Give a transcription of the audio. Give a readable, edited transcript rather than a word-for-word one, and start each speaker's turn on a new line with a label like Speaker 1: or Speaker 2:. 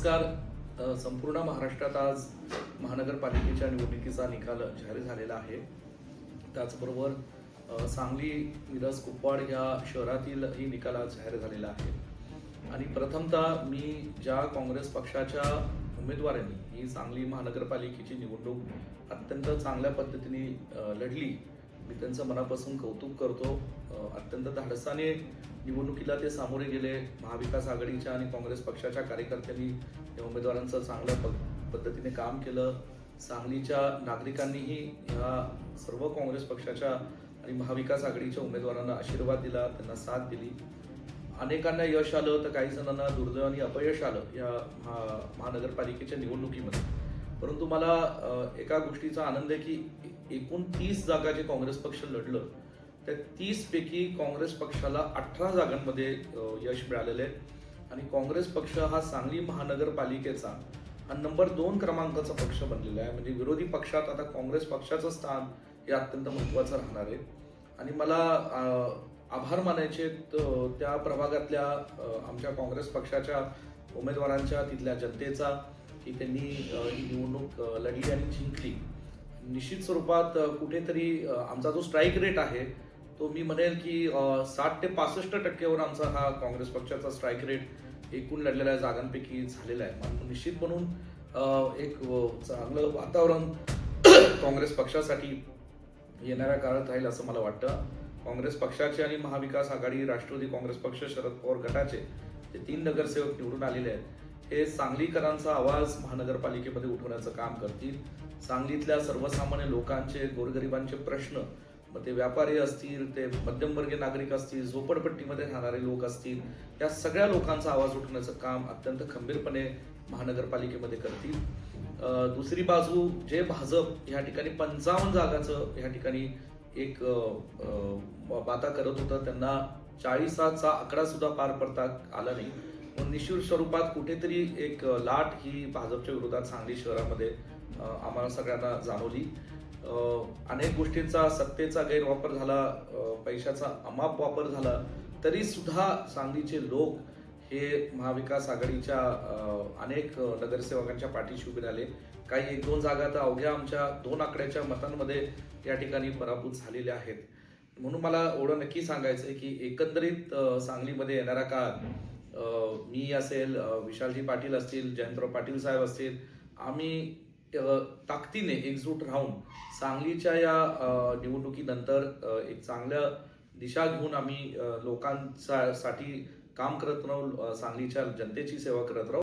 Speaker 1: नमस्कार. संपूर्ण महाराष्ट्रात आज महानगरपालिकेच्या निवडणुकीचा निकाल जाहीर झालेला आहे. त्याचबरोबर सांगली, मिरज, कुपवाड या शहरातीलही निकाल आज जाहीर झालेला आहे. आणि प्रथमतः मी ज्या काँग्रेस पक्षाच्या उमेदवारांनी ही सांगली महानगरपालिकेची निवडणूक अत्यंत चांगल्या पद्धतीने लढली, मी त्यांचं मनापासून कौतुक करतो. अत्यंत धाडसाने निवडणुकीला ते सामोरे गेले. महाविकास आघाडीच्या आणि काँग्रेस पक्षाच्या कार्यकर्त्यांनी या उमेदवारांचं चांगल्या पद्धतीने काम केलं. सांगलीच्या नागरिकांनीही या सर्व काँग्रेस पक्षाच्या आणि महाविकास आघाडीच्या उमेदवारांना आशीर्वाद दिला, त्यांना साथ दिली. अनेकांना यश आलं तर काही जणांना दुर्दैवाने अपयश आलं या महानगरपालिकेच्या निवडणुकीमध्ये. परंतु मला एका गोष्टीचा आनंद आहे की एकूण 30 जागा जे काँग्रेस पक्ष लढलं त्या 30 पैकी काँग्रेस पक्षाला 18 जागांमध्ये यश मिळालेलं आहे. आणि काँग्रेस पक्ष हा सांगली महानगरपालिकेचा हा नंबर 2 क्रमांकाचा पक्ष बनलेला आहे. म्हणजे विरोधी पक्षात आता काँग्रेस पक्षाचं स्थान हे अत्यंत महत्त्वाचं राहणार आहे. आणि मला आभार मानायचे त्या प्रभागातल्या आमच्या काँग्रेस पक्षाच्या उमेदवारांच्या, तिथल्या जनतेचा, की त्यांनी ही निवडणूक लढली आणि जिंकली. निश्चित स्वरूपात कुठेतरी आमचा जो स्ट्राईक रेट आहे तो मी म्हणेल की 60 ते 65% आमचा हा काँग्रेस पक्षाचा स्ट्राईक रेट एकूण लढलेल्या जागांपैकी झालेला आहे. निश्चित म्हणून एक चांगलं वातावरण काँग्रेस पक्षासाठी येणाऱ्या काळात राहील असं मला वाटतं. काँग्रेस पक्षाचे आणि महाविकास आघाडी, राष्ट्रवादी काँग्रेस पक्ष, शरद पवार गटाचे जे 3 नगरसेवक निवडून आलेले आहेत हे सांगलीकरांचा आवाज महानगरपालिकेमध्ये उठवण्याचं काम करतील. सांगलीतल्या सर्वसामान्य लोकांचे, गोरगरिबांचे प्रश्न, मग ते व्यापारी असतील, ते मध्यमवर्गीय नागरिक असतील, झोपडपट्टीमध्ये राहणारे लोक असतील, या सगळ्या लोकांचा आवाज उठवण्याचं काम अत्यंत खंबीरपणे महानगरपालिकेमध्ये करतील. दुसरी बाजू जे भाजप या ठिकाणी 55 जागाचं या ठिकाणी एक बाता करत होतं, त्यांना 40चा आकडा सुद्धा पार पडता आला नाही. निश्चित स्वरूपात कुठेतरी एक लाट ही भाजपच्या विरोधात सांगली शहरामध्ये आम्हाला सगळ्यांना जाणवली. अनेक गोष्टींचा, सत्तेचा गैरवापर झाला, पैशाचा अमाप वापर झाला, तरी सुद्धा सांगलीचे लोक हे महाविकास आघाडीच्या अनेक नगरसेवकांच्या पाठीशी उभे राहिले. काही 1-2 जागा तर अवघ्या आमच्या 2 आकड्याच्या मतांमध्ये या ठिकाणी पराभूत झालेल्या आहेत. म्हणून मला एवढं नक्की सांगायचं आहे की एकंदरीत सांगलीमध्ये येणाऱ्या काळात मी असेल, विशालजी पाटील असतील, जयंतराव पाटील साहेब असतील, आम्ही ताकदीने एकजूट राहून सांगलीच्या या निवडणुकीनंतर एक चांगल्या दिशा घेऊन आम्ही लोकांसाठी काम करत राहू, सांगलीच्या जनतेची सेवा करत राहू.